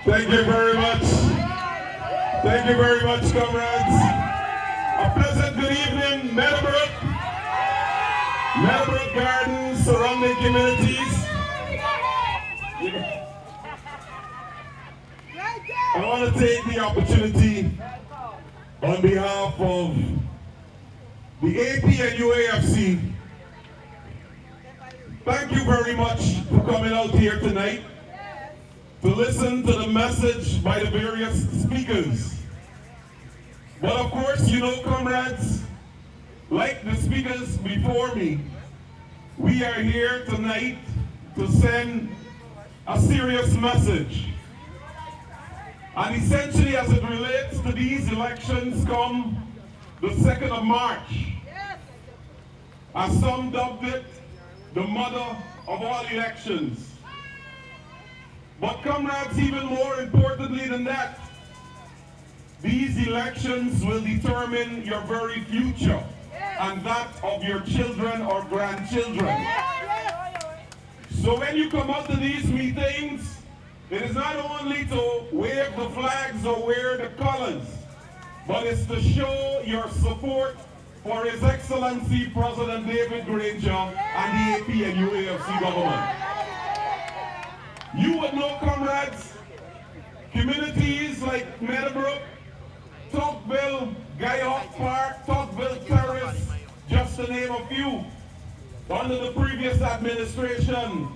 Thank you very much. Thank you very much, comrades. A pleasant good evening, Meadow Brook, Gardens, surrounding communities. I want to take the opportunity on behalf of the AP and UAFC. Thank you very much for coming out here tonight to listen to the message by the various speakers. But of course, you know, comrades, like the speakers before me, we are here tonight to send a serious message. And essentially, as it relates to these elections come the 2nd of March, as some dubbed it, the mother of all elections. But comrades, even more importantly than that, these elections will determine your very future and that of your children or grandchildren. So when you come out to these meetings, it is not only to wave the flags or wear the colors, but it's to show your support for His Excellency President David Granger and the AP and UAFC government. You would know, comrades, communities like Meadow Brook, Tocqueville, Guyhawk Park, Tocqueville Terrace, just to name a few. Under the previous administration,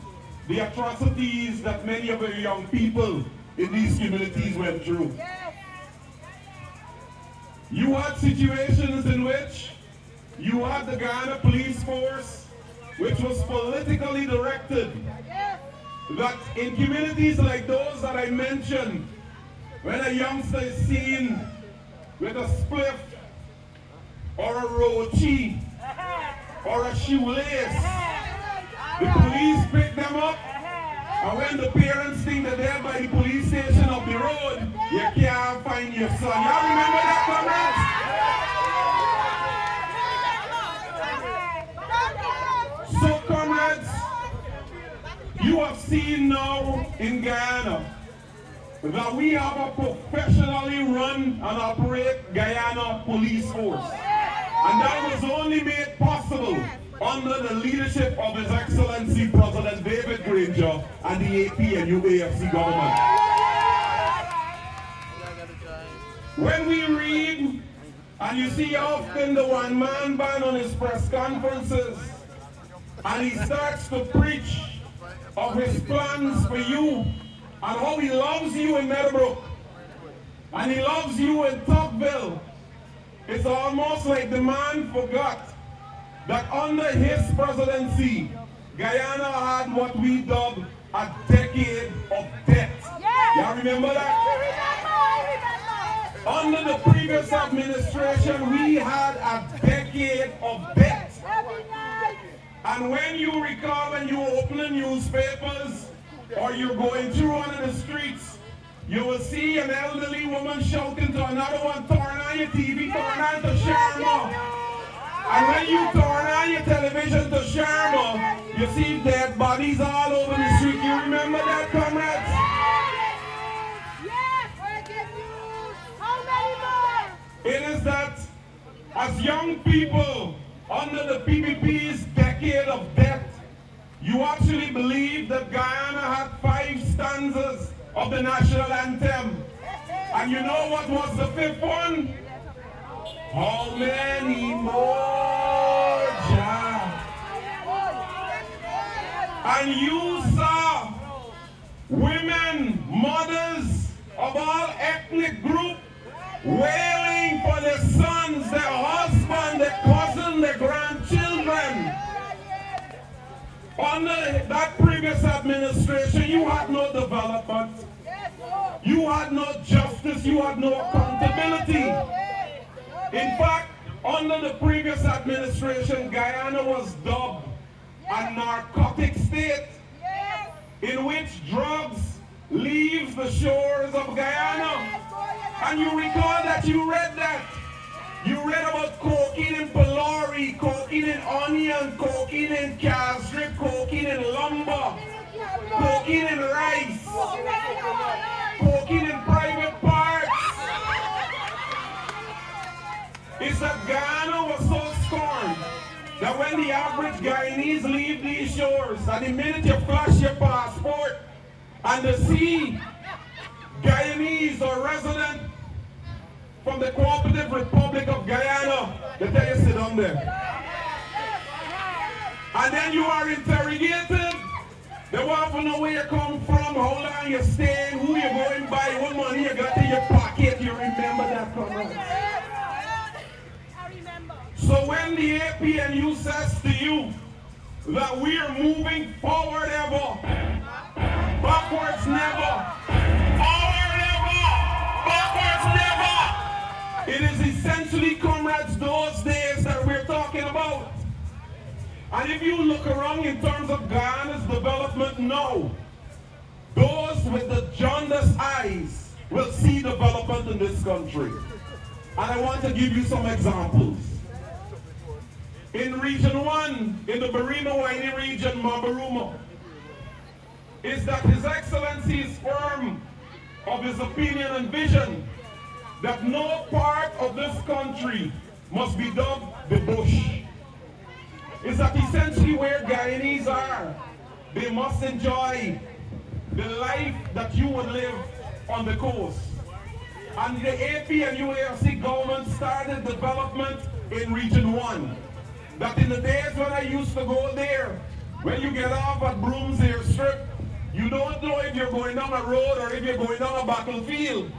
the atrocities that many of our young people in these communities went through. You had situations in which you had the Ghana police force, which was politically directed. That in communities like those that I mentioned, when a youngster is seen with a spliff or a rochi or a shoelace, the police pick them up, and when the parents think that they're by the police station up the road, you can't find your son. Y'all remember that, comrades? So, comrades, you have seen now in Guyana that we have a professionally run and operate Guyana police force. And that was only made possible under the leadership of His Excellency President David Granger and the AP and UAFC government. When we read, and you see often the one-man band on his press conferences, and he starts to preach of his plans for you and how he loves you in Meadow Brook and he loves you in Tocqueville, it's almost like the man forgot that under his presidency, Guyana had what we dub a decade of debt. Y'all remember that? Under the previous administration, we had a decade of debt. And when you recall, when you open the newspapers or you're going through one of the streets, you will see an elderly woman shouting to another one, turn on your TV, turn on to Sharma. And when you turn on your television to Sharma, you see dead bodies all over the street. You remember that, comrades? It is that as young people under the PPP's decade of debt, you actually believe that Guyana had 5 stanzas of the national anthem. And you know what was the 5th one? How many more, Jah? And you saw women, mothers of all ethnic groups wailing for their sons, their husbands, their cousins, their grandchildren. Under that previous administration, you had no development. You had no justice. You had no accountability. In fact, under the previous administration, Guyana was dubbed a narcotic state in which drugs leaves the shores of Guyana. And you recall that you read that. You read about cocaine in Pelori, cocaine in onion, cocaine in castor, cocaine in lumber, cocaine in rice, Guyanese leave these shores, and the minute you flash your passport and they see Guyanese or resident from the Cooperative Republic of Guyana, they tell you sit down there. And then you are interrogated. They want to know where you come from, how long you staying, who you going by, what money you got in your pocket. You remember that, comrades? So when the APNU says to you that we are moving forward ever, backwards never, forward ever, backwards never, it is essentially, comrades, those days that we're talking about. And if you look around in terms of Guyana's development now, those with the jaundiced eyes will see development in this country. And I want to give you some examples. In Region 1, in the Barima-Waini region, Mabaruma, is that His Excellency is firm of his opinion and vision that no part of this country must be dubbed the bush. Is that essentially where Guyanese are. They must enjoy the life that you would live on the coast. And the AP and UAFC government started development in Region 1. That in the days when I used to go there, when you get off at Broomsdale Strip, you don't know if you're going down a road or if you're going down a battlefield.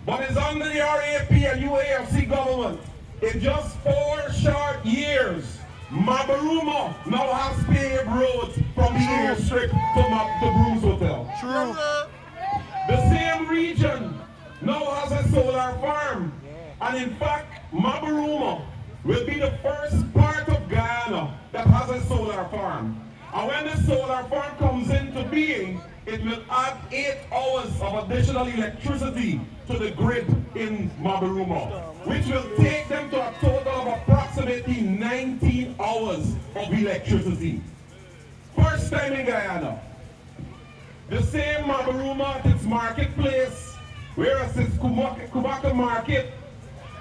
But it's under the RAP and UAFC government. In just 4 short years, Mabaruma now has paved roads from the airstrip to the Bruce Hotel. True. The same region now has a solar farm. And in fact, Mabaruma will be the first part of Guyana that has a solar farm. And when the solar farm comes into being, it will add 8 hours of additional electricity to the grid in Mabaruma, which will take them to a total of approximately 19 hours of electricity. First time in Guyana. The same Mabaruma at its marketplace, whereas its Kubaka market,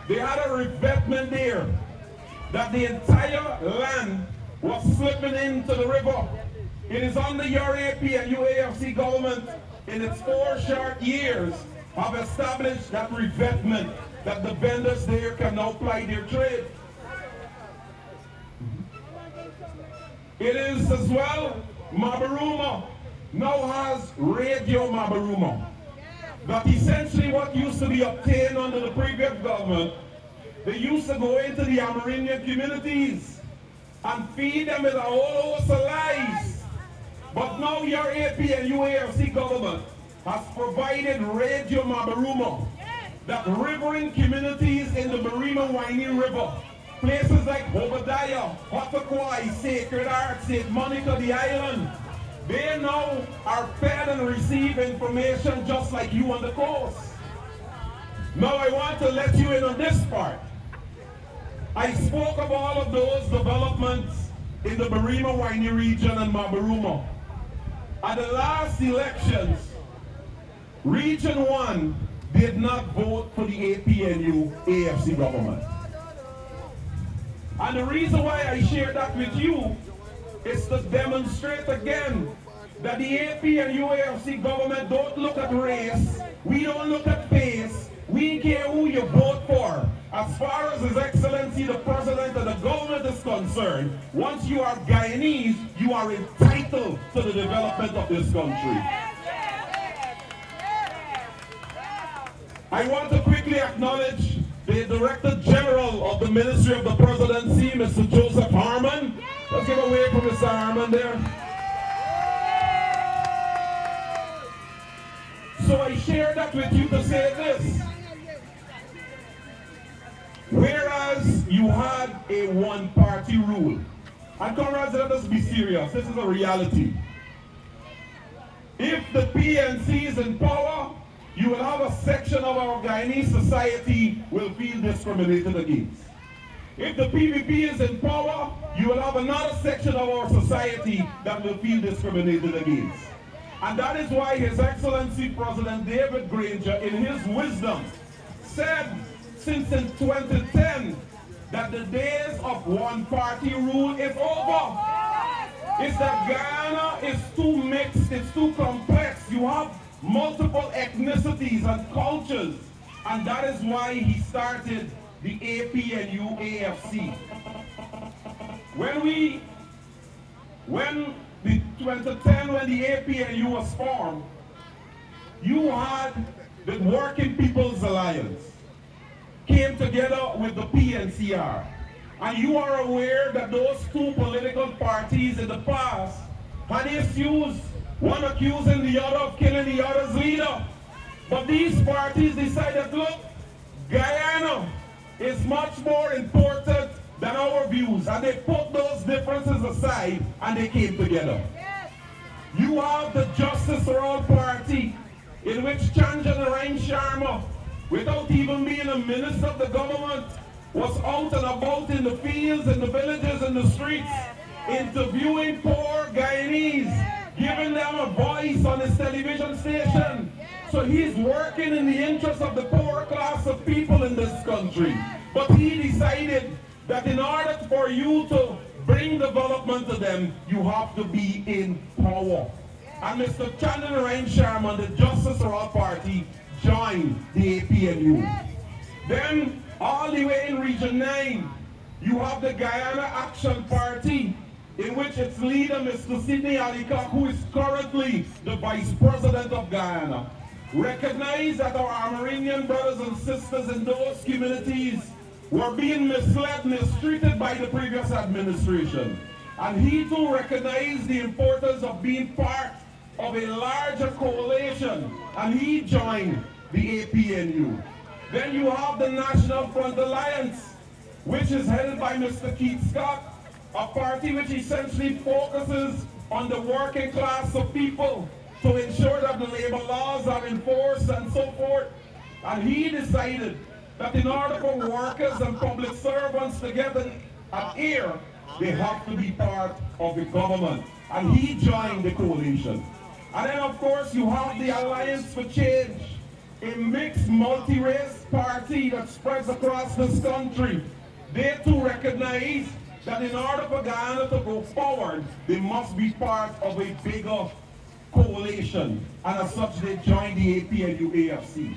they had a revetment there that the entire land was slipping into the river. It is under your AP and UAFC government in its 4 short years have established that revetment that the vendors there can now ply their trade. It is as well, Mabaruma now has Radio Mabaruma. That essentially what used to be obtained under the previous government, they used to go into the Amerindian communities and feed them with a whole host of lies. But now your AP and UAFC government has provided Radio Mabaruma, that riverine communities in the Barima-Waini River, places like Obadiah, Ottaquai, Sacred Heart, St. Monica, the island, they now are fed and receive information just like you on the coast. Now I want to let you in on this part. I spoke of all of those developments in the Barima-Waini region and Mabaruma. At the last elections, Region 1 did not vote for the APNU AFC government. And the reason why I share that with you is to demonstrate again that the AP and UAFC government don't look at race, we don't look at face, we care who you vote for. As far as His Excellency the President and the government is concerned, once you are Guyanese, you are entitled to the development of this country. I want to quickly acknowledge the Director General of the Ministry of the Presidency, Mr. Joseph Harmon. Let's give a wave for Mr. Harmon there. So I share that with you to say this. Whereas you had a one-party rule, and comrades, let us be serious, this is a reality. If the PNC is in power, you will have a section of our Guyanese society will feel discriminated against. If the PPP is in power, you will have another section of our society that will feel discriminated against. And that is why His Excellency President David Granger, in his wisdom, said since in 2010 that the days of one-party rule is over. It's that Guyana is too mixed, it's too complex. You have multiple ethnicities and cultures, and that is why he started the APNU AFC. When the 2010, when the APNU was formed, you had the Working People's Alliance came together with the PNCR. And you are aware that those two political parties in the past had issues, one accusing the other of killing the other's leader. But these parties decided, look, Guyana is much more important than our views. And they put those differences aside and they came together. Yes. You have the Justice for All Party, in which Chanjanarain Sharma, without even being a minister of the government, was out and about in the fields, in the villages, in the streets, interviewing poor Guyanese, giving them a voice on his television station. So he's working in the interest of the poor class of people in this country. But he decided that in order for you to bring development to them, you have to be in power. And Mr. Chandanarain Sharma, the Justice for All Party, joined the APNU. Then, all the way in Region 9, you have the Guyana Action Party, in which its leader, Mr. Sidney Alikak, who is currently the Vice President of Guyana, recognized that our Amerindian brothers and sisters in those communities were being misled, mistreated by the previous administration. And he too recognized the importance of being part of a larger coalition, and he joined the APNU. Then you have the National Front Alliance, which is headed by Mr. Keith Scott, a party which essentially focuses on the working class of people to ensure that the labor laws are enforced and so forth. And he decided that in order for workers and public servants to get an ear, they have to be part of the government. And he joined the coalition. And then of course you have the Alliance for Change, a mixed multi-race party that spreads across this country. They too recognize that in order for Guyana to go forward, they must be part of a bigger coalition. And as such, they joined the APNU AFC.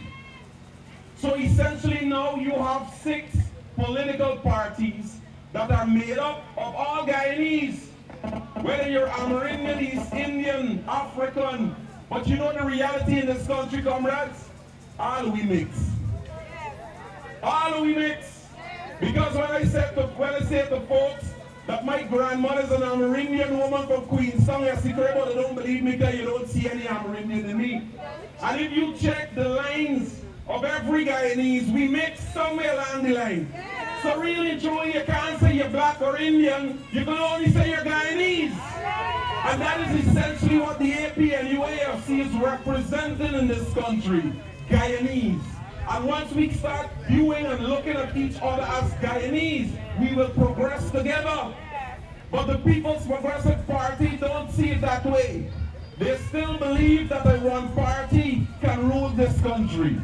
So essentially now you have 6 political parties that are made up of all Guyanese, whether you're Amerindian, East Indian, African, but you know the reality in this country, comrades? All we mix. All we mix. Because when I say to folks that my grandmother is an Amerindian woman from Queenstown, yes, they don't believe me because you don't see any Amerindian in me. And if you check the lines of every Guyanese, we mix somewhere along the line. So really, truly, you can't say you're black or Indian, you can only say you're Guyanese. And that is essentially what the APNU AFC is representing in this country, Guyanese. And once we start viewing and looking at each other as Guyanese, we will progress together. But the People's Progressive Party don't see it that way. They still believe that a one party can rule this country.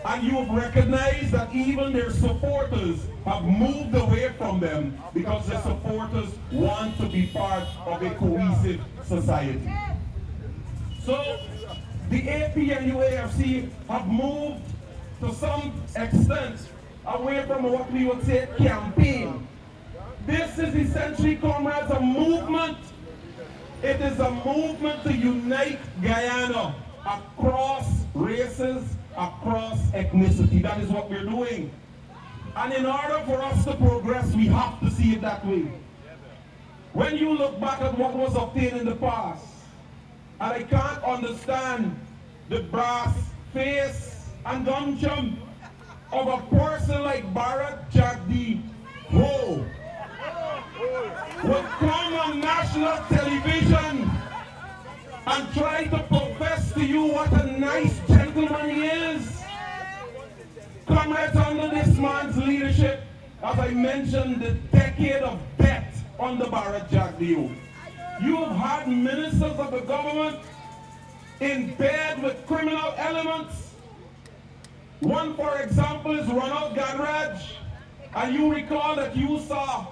And you have recognized that even their supporters have moved away from them because their supporters want to be part of a cohesive society. So the APNU AFC have moved to some extent away from what we would say campaign. This is essentially, comrades, a movement. It is a movement to unite Guyana across races, across ethnicity. That is what we're doing. And in order for us to progress, we have to see it that way. When you look back at what was obtained in the past, and I can't understand the brass face and gun jump of a person like Bharat Jagdi, who would come on national television and try to profess to you what a nice gentleman he is. Comrades, under this man's leadership, as I mentioned, the decade of death under Bharat Jagdi. You have had ministers of the government in bed with criminal elements. One, for example, is Ronald Gadraj, And you recall that you saw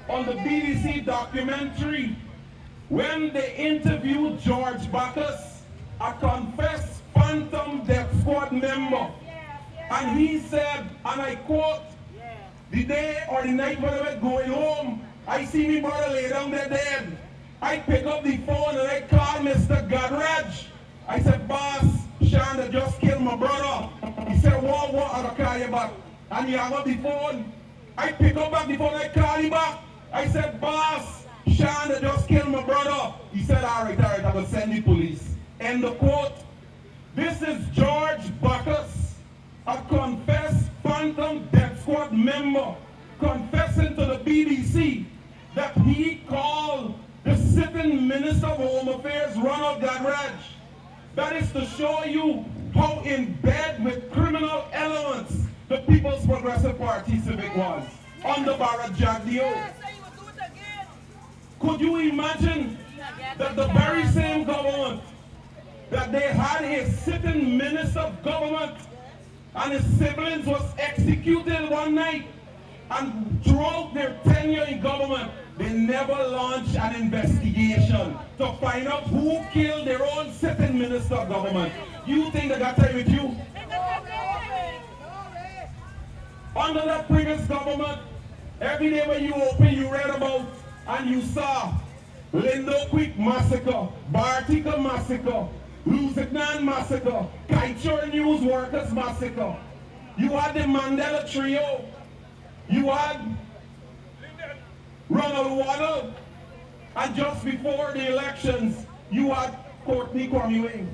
on the BBC documentary when they interviewed George Bacchus, a confessed Phantom Death Squad member. And he said, and I quote, the day or the night when I was going home, I see me brother lay down there dead. I pick up the phone and I call Mr. Godraj. I said, boss, Shonda just killed my brother. He said, what, I'll call you back. And he hung up the phone. I pick up back the phone, I call him back. I said, boss, Shonda just killed my brother. He said, all right, I will send the police. End the quote. This is George Bacchus, a confessed Phantom Death Squad member, confessing to the BBC that he called the sitting Minister of Home Affairs, Ronald Godraj. That is to show you how in bed with criminal elements the People's Progressive Party Civic was under Barra Jagdeo. Could you imagine that the very same government that they had a sitting minister of government and his siblings was executed one night, and throughout their tenure in government, they never launched an investigation to find out who killed their own sitting minister of government? You think they got time with you? Under that previous government, every day when you open, you read about and you saw Lindo Quick massacre, Bartica massacre, Lusitnan massacre, Kaichur News Workers massacre. You had the Mandela Trio. You had Ronald Waddle. And just before the elections, you had Courtney Kwame.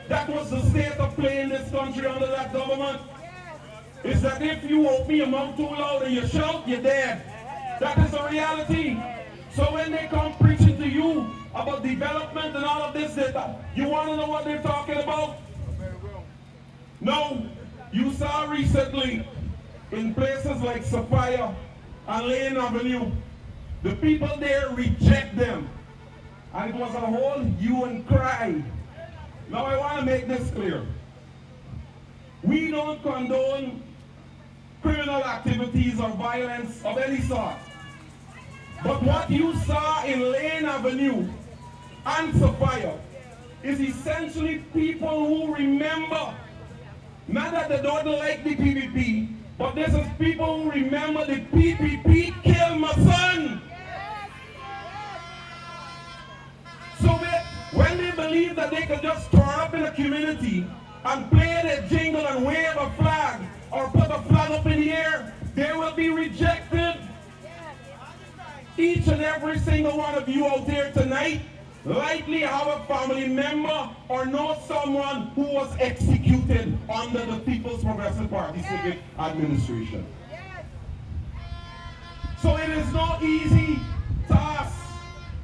That was the state of play in this country under that government. Is that if you open your mouth too loud and you shout, you're dead. That is the reality. So when they come preaching to you about development and all of this data, you want to know what they're talking about? No. You saw recently in places like Sophia and Lane Avenue, the people there reject them. And it was a whole hue and cry. Now I want to make this clear. We don't condone criminal activities or violence of any sort. But what you saw in Lane Avenue and Sophia is essentially people who remember, not that they don't like the PPP, but this is people who remember the PPP killed my son. So when they believe that they can just turn up in a community and play their jingle and wave a flag or put a flag up in the air, they will be rejected. Each and every single one of you out there tonight likely have a family member or know someone who was executed under the People's Progressive Party Civic Administration. So it is no easy task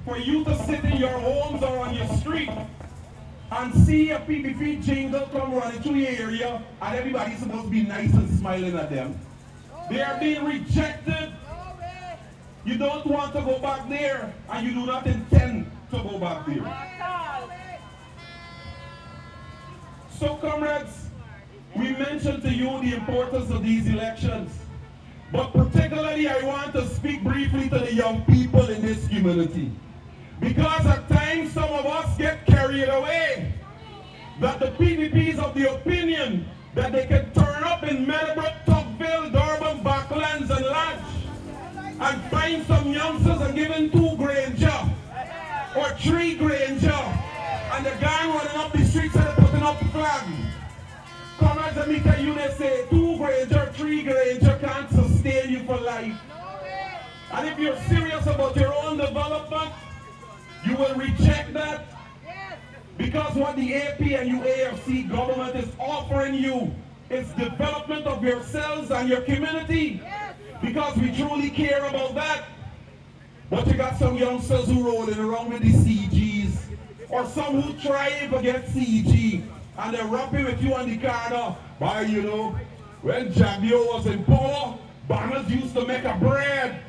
for you to sit in your homes or on your street and see a PPP jingle come running through your area and everybody's supposed to be nice and smiling at them. They are being rejected. You don't want to go back there, and you do not intend to go back there. So, comrades, we mentioned to you the importance of these elections, but particularly I want to speak briefly to the young people in this community, because at times some of us get carried away that the PPP is of the opinion that they can turn up in Meadow Brook, Tocqueville, Durban, Backlands, and Lodge, and find some youngsters and give them 2 Granger or 3 Granger, and the gang running up the streets and putting up the flag. Comrades, let me tell you, they say 2 Granger, 3 Granger can't sustain you for life. And if you're serious about your own development, you will reject that, because what the AP and UAFC government is offering you is development of yourselves and your community. Because we truly care about that. But you got some youngsters who rolling around with the CGs, or some who try to get CG, and they're rapping with you on the corner. But you know, when Jagdeo was in power, banners used to make a bread.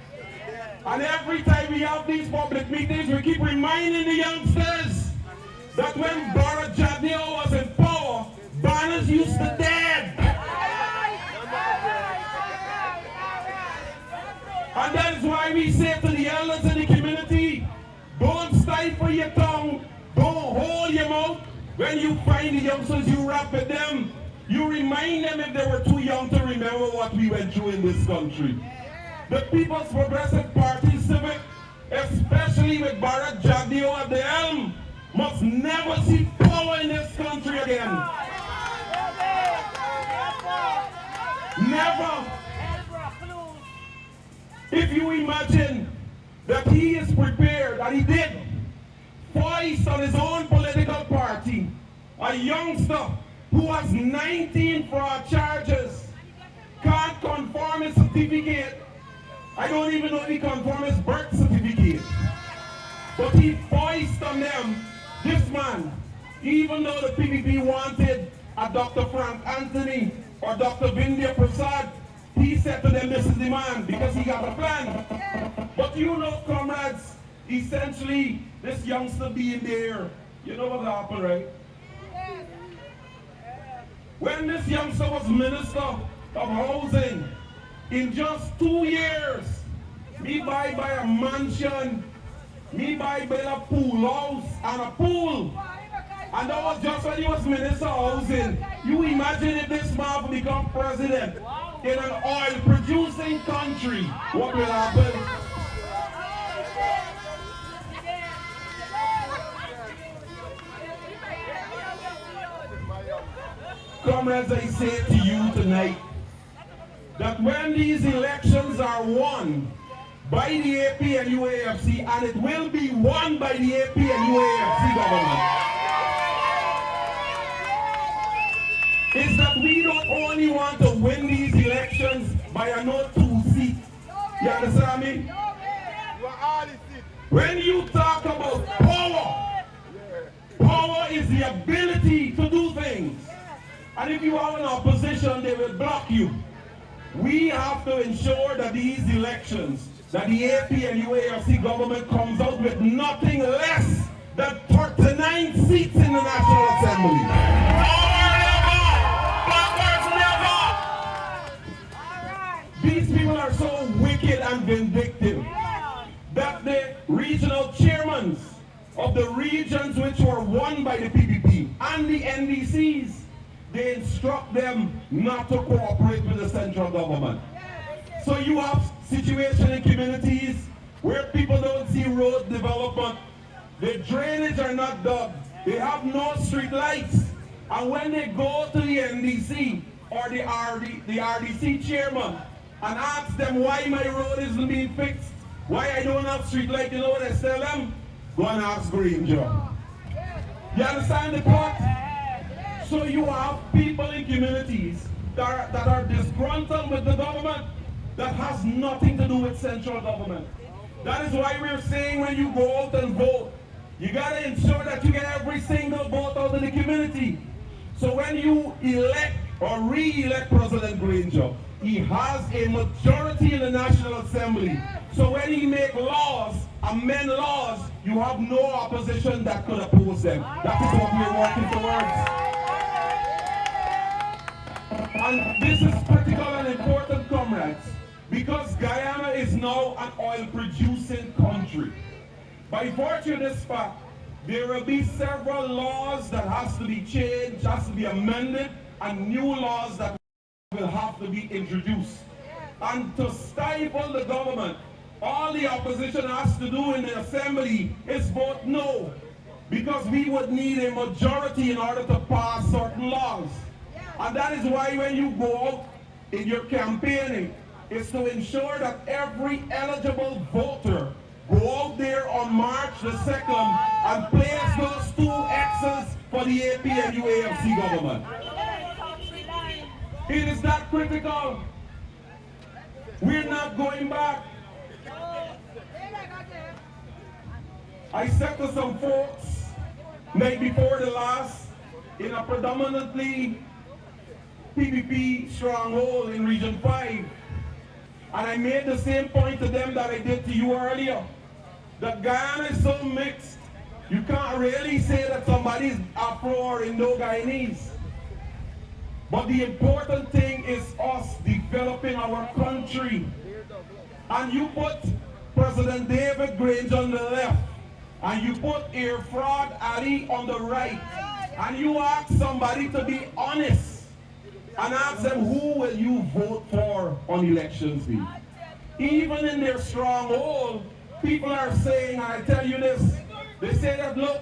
And every time we have these public meetings, we keep reminding the youngsters that when Barra Jagdeo was in power, banners used to dead. we say to the elders in the community, don't stifle your tongue, don't hold your mouth. When you find the youngsters, you rap with them. You remind them if they were too young to remember what we went through in this country. The People's Progressive Party Civic, especially with Bharat Jagdeo at the helm, must never see power in this country again. Never. If you imagine that he is prepared, that he did, voice on his own political party, a youngster who was 19 fraud charges, can't confirm his certificate. I don't even know if he confirmed his birth certificate. But he voiced on them, this man, even though the PPP wanted a Dr. Frank Anthony or Dr. Vindhya Prasad, he said to them, this is the man, because he got a plan. But you know, comrades, essentially, this youngster being there, you know what happened, right? When this youngster was Minister of Housing, in just 2 years, me buy a mansion, me buy a pool house and a pool. And that was just when he was Minister of Housing. You imagine if this man become president in an oil-producing country, what will happen? Comrades, I say to you tonight, that when these elections are won by the AP and UAFC, and it will be won by the AP and UAFC government, is that we don't only want to win these elections by a no 2 seat. You understand me? When you talk about power, power is the ability to do things. And if you are in opposition, they will block you. We have to ensure that these elections, that the AP and UAFC government comes out with nothing less than 39 seats in the National Assembly. These people are so wicked and vindictive that the regional chairmen of the regions which were won by the PPP and the NDCs, they instruct them not to cooperate with the central government. So you have situation in communities where people don't see road development, the drainage are not dug, they have no street lights, and when they go to the NDC or the RDC chairman and ask them why my road isn't being fixed, why I don't have street light, you know what I tell them? Go and ask Granger. You understand the point? So you have people in communities that are disgruntled with the government that has nothing to do with central government. That is why we're saying when you go out and vote, you gotta ensure that you get every single vote out of the community. So when you elect or re-elect President Granger, he has a majority in the National Assembly. So when he make laws, amend laws, you have no opposition that could oppose them. That is what we're working towards. And this is critical and important, comrades, because Guyana is now an oil-producing country. By virtue of this fact, there will be several laws that has to be changed, has to be amended, and new laws that will have to be introduced. And to stifle the government, all the opposition has to do in the assembly is vote no, because we would need a majority in order to pass certain laws. And that is why when you go out in your campaigning, is to ensure that every eligible voter go out there on March the 2nd and place those 2 X's for the AP and UAFC government. It is that critical. We're not going back. I said to some folks night before the last in a predominantly PPP stronghold in Region 5. And I made the same point to them that I did to you earlier. That Guyana is so mixed, you can't really say that somebody's Afro or Indo-Guyanese. But the important thing is us developing our country. And you put President David Grange on the left, and you put Irfrad Ali on the right, and you ask somebody to be honest, and ask them who will you vote for on elections day. Even in their stronghold, people are saying, and I tell you this, they say that, look,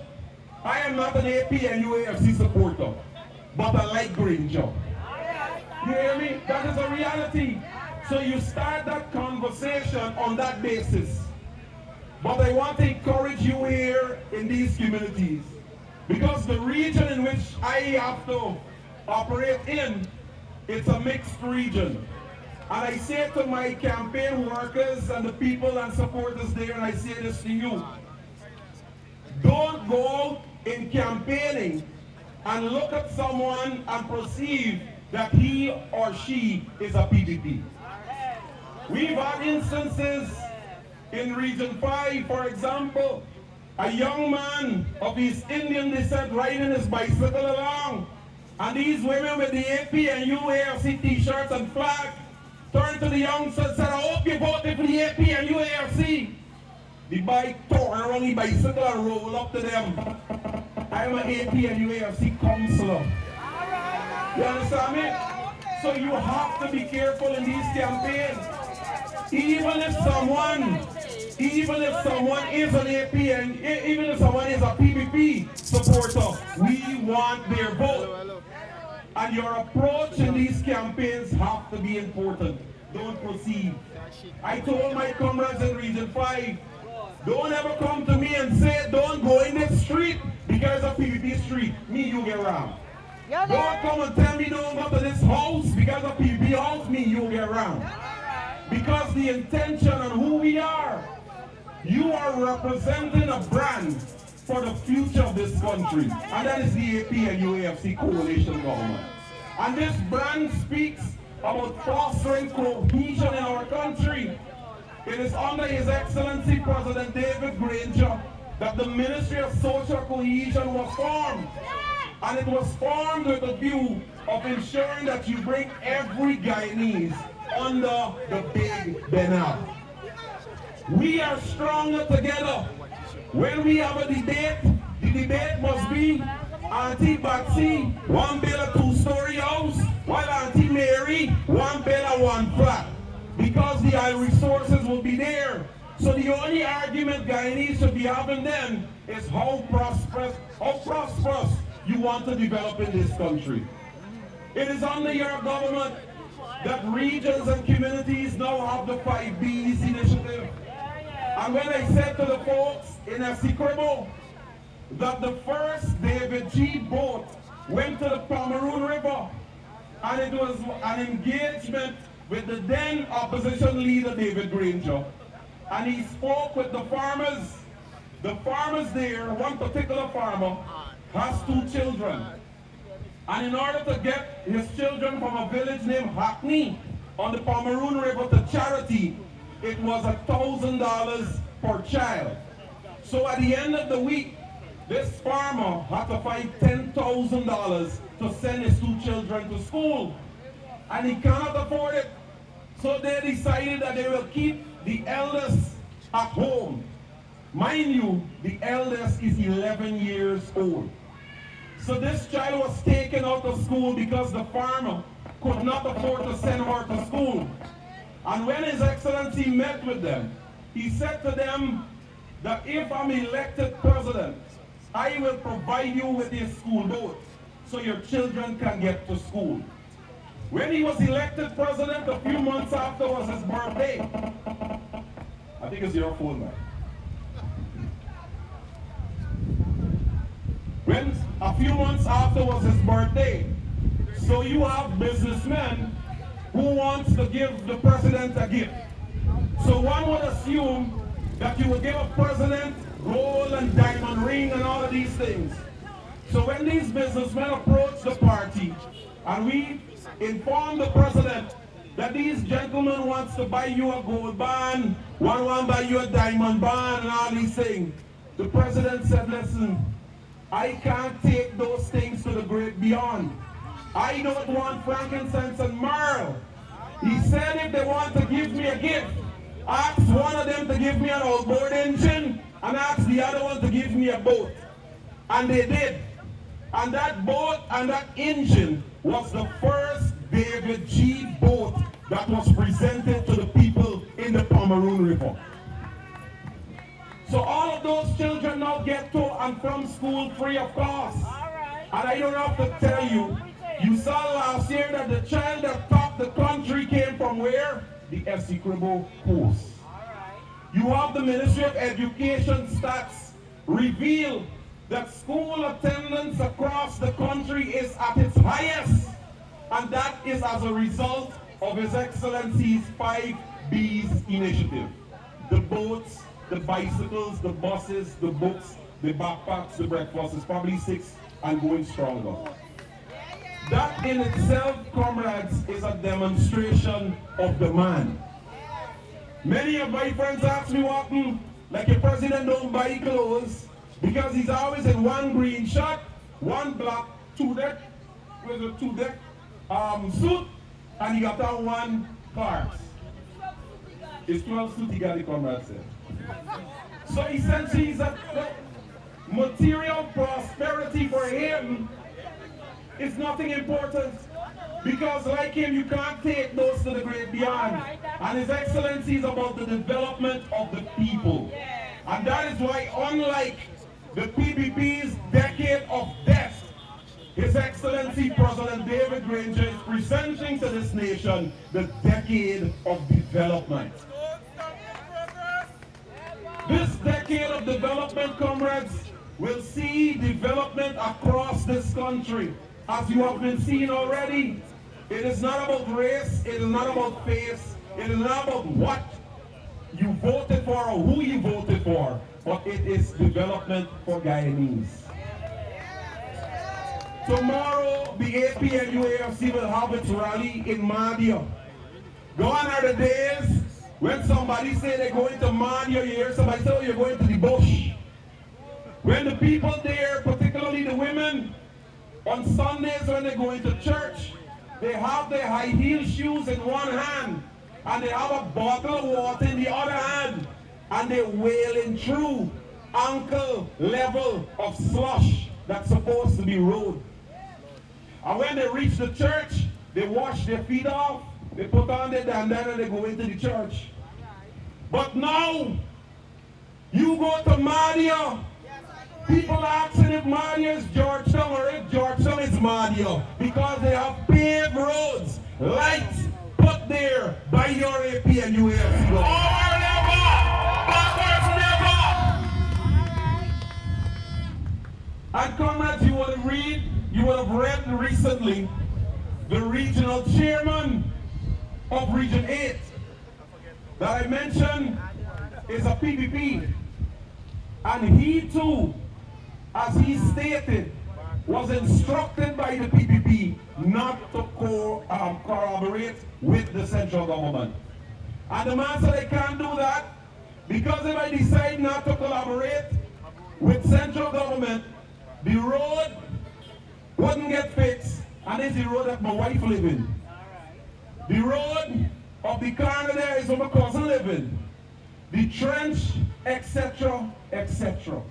I am not an AP and UAFC supporter, but I like Granger. You hear me? That is a reality. So you start that conversation on that basis. But I want to encourage you here in these communities, because the region in which I have to operate in, it's a mixed region. And I say to my campaign workers and the people and supporters there, and I say this to you, don't go out in campaigning and look at someone and perceive that he or she is a PDP. We've had instances in Region 5, for example, a young man of East Indian descent riding his bicycle along, and these women with the AP and UAFC t-shirts and flags turned to the youngster and said, I hope you voted for the AP and UAFC. The bike turned around the bicycle and rolled up to them. I'm an AP and UAFC counselor. You understand me? So you have to be careful in these campaigns. Even if someone is an AP and even if someone is a PPP supporter, we want their vote. And your approach in these campaigns have to be important. Don't proceed. I told my comrades in Region 5, don't ever come to me and say, don't go in this street because of PPP street. Me, you get around. Don't come and tell me don't go to this house because of PPP house. Me, you get around. Because the intention and who we are, you are representing a brand for the future of this country. And that is the AP and UAFC coalition government. And this brand speaks about fostering cohesion in our country. It is under His Excellency President David Granger that the Ministry of Social Cohesion was formed. And it was formed with a view of ensuring that you bring every Guyanese under the big banner. We are stronger together. When we have a debate, the debate must be Auntie Batsy, one bill a two-story house, while Auntie Mary, one bill a one flat. Because the resources will be there. So the only argument Guyanese should be having then is how prosperous you want to develop in this country. It is under your government that regions and communities now have the 5Bs initiative. And when I said to the folks in FC Cribbo that the first David G boat went to the Pomeroon River, and it was an engagement with the then opposition leader David Granger, and he spoke with the farmers. The farmers there, one particular farmer, has 2 children. And in order to get his children from a village named Hackney on the Pomeroon River to Charity, it was $1,000 per child. So at the end of the week, this farmer had to find $10,000 to send his 2 children to school. And he cannot afford it. So they decided that they will keep the eldest at home. Mind you, the eldest is 11 years old. So this child was taken out of school because the farmer could not afford to send her to school. And when His Excellency met with them, he said to them that if I'm elected president, I will provide you with a school boat so your children can get to school. When he was elected president, a few months after was his birthday. I think it's your phone now. When a few months after was his birthday, so you have businessmen who wants to give the president a gift. So one would assume that you would give a president gold and diamond ring and all of these things. So when these businessmen approach the party, and we inform the president that these gentlemen wants to buy you a gold band, one want to buy you a diamond band and all these things, the president said, listen, I can't take those things to the great beyond. I don't want frankincense and myrrh. He said if they want to give me a gift, Ask one of them to give me an outboard engine and ask the other one to give me a boat. And they did. And that boat and that engine was the first David G. boat that was presented to the people in the Pomeroon River. So all of those children now get to and from school free of cost. And I don't have to tell you, you saw last year that the child that topped the country came from where? The Essequibo Coast. You have the Ministry of Education stats reveal that school attendance across the country is at its highest. And that is as a result of His Excellency's 5 B's initiative. The boats, the bicycles, the buses, the books, the backpacks, the breakfast. It's probably 6 and going stronger. That in itself, comrades, is a demonstration of demand. Many of my friends ask me what, like your president don't buy clothes because he's always in one green shirt, one black two-deck, with a two-deck suit, and he got on one cart. It's 12 suit he got, the comrade said. So essentially, he's a material prosperity for him is nothing important. Because like him, you can't take those to the great beyond. And His Excellency is about the development of the people. And that is why, unlike the PPP's decade of death, His Excellency President David Granger is presenting to this nation the decade of development. This decade of development, comrades, will see development across this country. As you have been seeing already, it is not about race, it is not about face, it is not about what you voted for or who you voted for, but it is development for Guyanese. Tomorrow, the APNUAFC will have its rally in Madia. Gone are the days when somebody say they're going to Madia, you hear somebody say, oh, you're going to the bush. When the people there, particularly the women, on Sundays when they go into church, they have their high heel shoes in one hand and they have a bottle of water in the other hand and they're wailing through ankle level of slush that's supposed to be road. And when they reach the church, they wash their feet off, they put on their dandana and they go into the church. But now, you go to Madia, people asking if Madia is Georgetown or if Georgetown is Madia because they have paved roads, lights put there by your APNUAFC. Forward never! Backwards never! And comrades, you would have read recently the regional chairman of Region 8 that I mentioned is a PPP. And he too, as he stated, was instructed by the PPP not to corroborate with the central government. And the man said, I can't do that because if I decide not to collaborate with central government, the road wouldn't get fixed. And it's the road that my wife lives in. The road of the corner there is where my cousin lives in. The trench, etc., etc.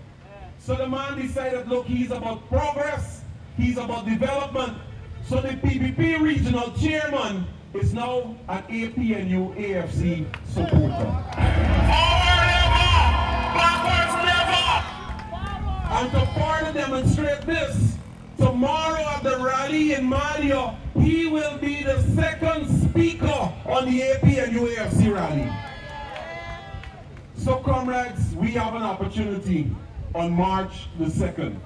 So the man decided, look, he's about progress, he's about development. So the PPP regional chairman is now an APNUAFC supporter. Forward never! Backwards never! And to further demonstrate this, tomorrow at the rally in Madia, he will be the second speaker on the APNUAFC rally. So comrades, we have an opportunity on March the 2nd.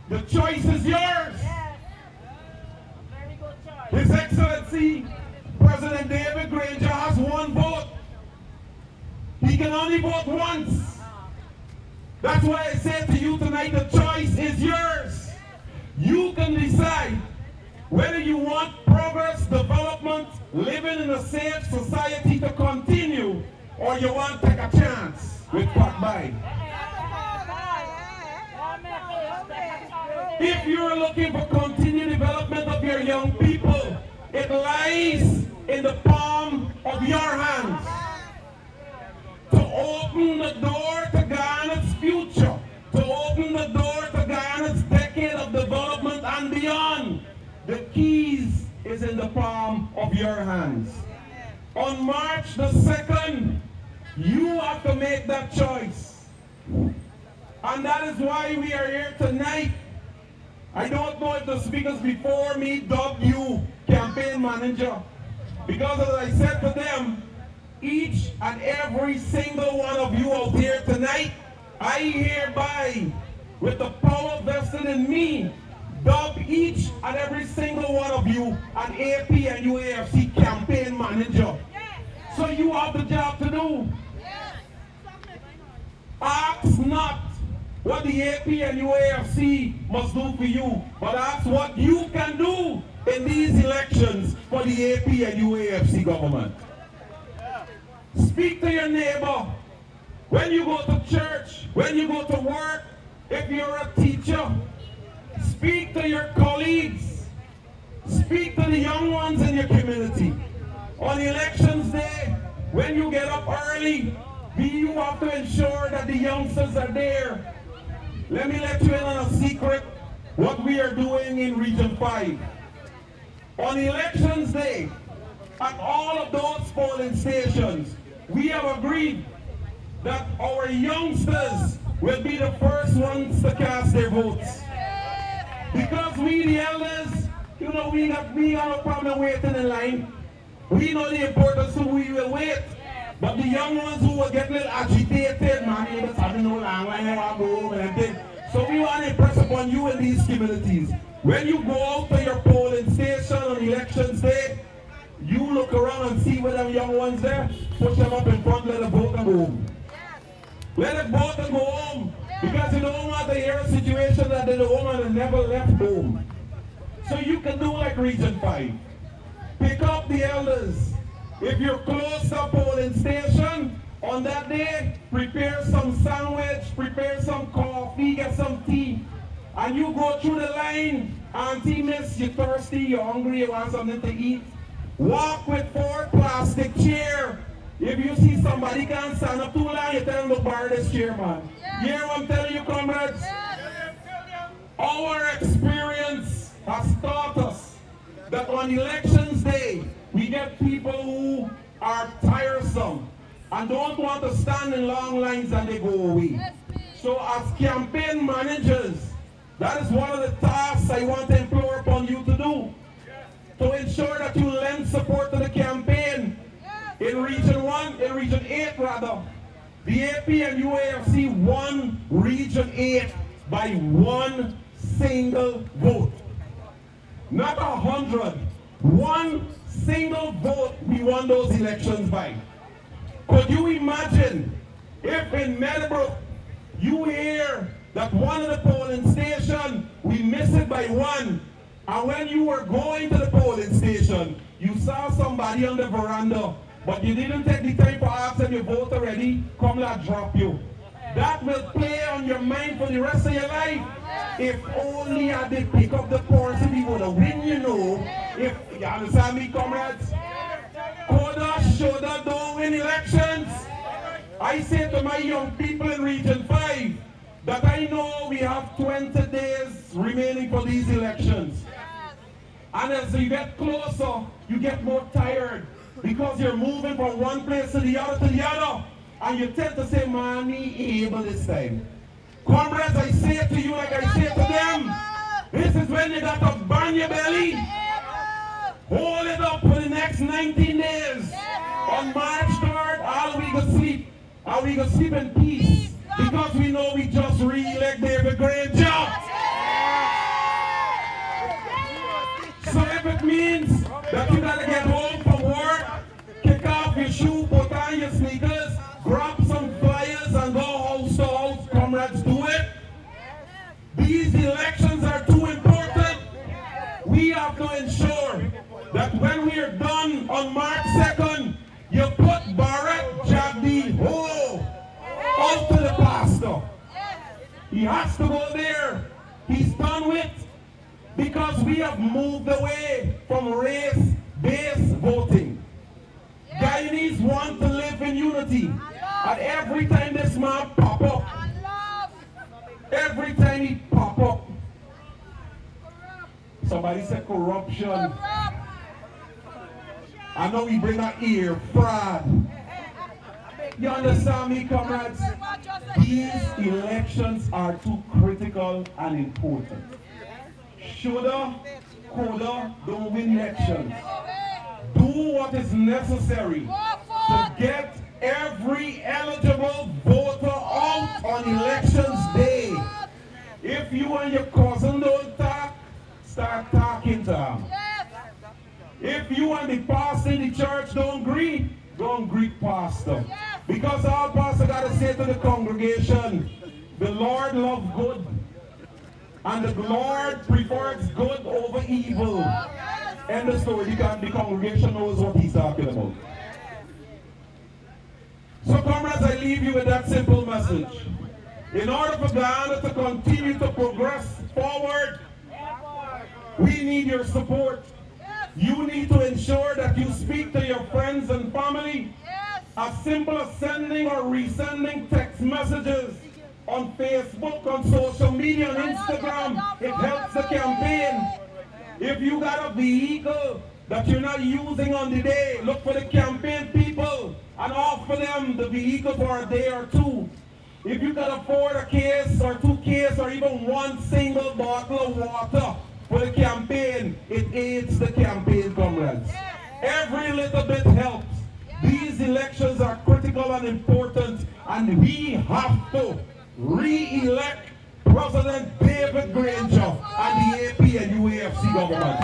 The choice is yours. Yes. Very good choice. His Excellency, President David Granger has one vote. He can only vote once. That's why I say to you tonight, the choice is yours. You can decide whether you want progress, development, living in a safe society to continue, or you want to take a chance with Kwakbai. If you're looking for continued development of your young people, it lies in the palm of your hands. open the door to Ghana's future, to open the door to Ghana's decade of development and beyond. The keys is in the palm of your hands. On March the 2nd, you have to make that choice. And that is why we are here tonight. I don't know if the speakers before me dubbed you campaign manager. Because as I said to them, each and every single one of you out here tonight, I hereby, with the power vested in me, dub each and every single one of you an AP and UAFC campaign manager. So you have the job to do. Ask not what the AP and UAFC must do for you, but ask what you can do in these elections for the AP and UAFC government. Speak to your neighbor. When you go to church, when you go to work, if you're a teacher, speak to your colleagues. Speak to the young ones in your community. On elections day, when you get up early, you have to ensure that the youngsters are there. Let me let you in on a secret, what we are doing in Region 5. On elections day, at all of those polling stations, we have agreed that our youngsters will be the first ones to cast their votes. Because we, the elders, you know, we got no problem waiting in line. We know the importance, so we will wait. But the young ones who will get a little agitated, man, you just having no long line, they want to go home and everything. So we want to impress upon you in these communities. When you go out to your polling station on elections day, you look around and see where them young ones there, push them up in front, let them vote and go home. Let them vote and go home. Because you don't want to hear a situation that the woman has never left home. So you can do like Region 5. Pick up the elders. If you're close to a polling station, on that day, prepare some sandwich, prepare some coffee, get some tea. And you go through the line, Auntie Miss, you're thirsty, you're hungry, you want something to eat. Walk with 4 plastic chairs. If you see somebody can't stand up too long, you tell them to borrow this chair, man. You hear what I'm telling you, comrades? Our experience has taught us that on elections day, we get people who are tiresome and don't want to stand in long lines and they go away. So as campaign managers, that is one of the tasks I want to implore upon you to do. To ensure that you lend support to the campaign. In Region 1, in Region 8 rather, the AP and UAFC won Region 8 by 1 single vote. Not 100. 1 single vote we won those elections by. Could you imagine if in Meadow Brook you hear that one of the polling station, we missed it by 1, and when you were going to the polling station, you saw somebody on the veranda, but you didn't take the time to ask them your vote already, come let drop you. That will play on your mind for the rest of your life. If only I did pick up the points, we would have win, you know. If you understand me, comrades? Coulda, shoulda, don't win elections. I say to my young people in Region 5 that I know we have 20 days remaining for these elections. And as you get closer, you get more tired because you're moving from one place to the other. And you tend to say, man, me able this time. Comrades, I say it to you like I say it to them. This is when you got to burn your belly. Hold it up for the next 19 days. On March 3rd, all we can sleep. All we can sleep in peace. Because we know we just re-elect David Granger. So if it means that you gotta get home from work, kick off your shoe, put on your sneakers, grab some flyers and go house to house, comrades, do it. These elections are too important. We have to ensure that when we are done on March 2nd, you put Barrett Jagdi Ho out to the pastor. He has to go there. He's done with, because we have moved away from race-based voting. Guyanese want to live in unity. At Every time this man pop up, every time he pop up, somebody said corruption. I know we bring our ear, fraud. You understand me, comrades? These elections are too critical and important. Shoulda, coulda, don't win elections. Do what is necessary to get every eligible voter out on elections day. If you and your cousin don't talk, start talking to them. If you and the pastor in the church don't greet, don't greet pastor. Because our pastor got to say to the congregation, the Lord loves good. And the Lord prefers good over evil. End the story, because the congregation knows what he's talking about. So comrades, I leave you with that simple message. In order for Ghana to continue to progress forward, we need your support. You need to ensure that you speak to your friends and family. As simple as sending or resending text messages on Facebook, on social media, on Instagram. It helps the campaign. If you got a vehicle that you're not using on the day, look for the campaign people and offer them the vehicle for a day or two. If you can afford a case or 2 cases or even 1 single bottle of water for the campaign, it aids the campaign, comrades. Every little bit helps. These elections are critical and important, and we have to re-elect President David Granger and the AP and UAFC government.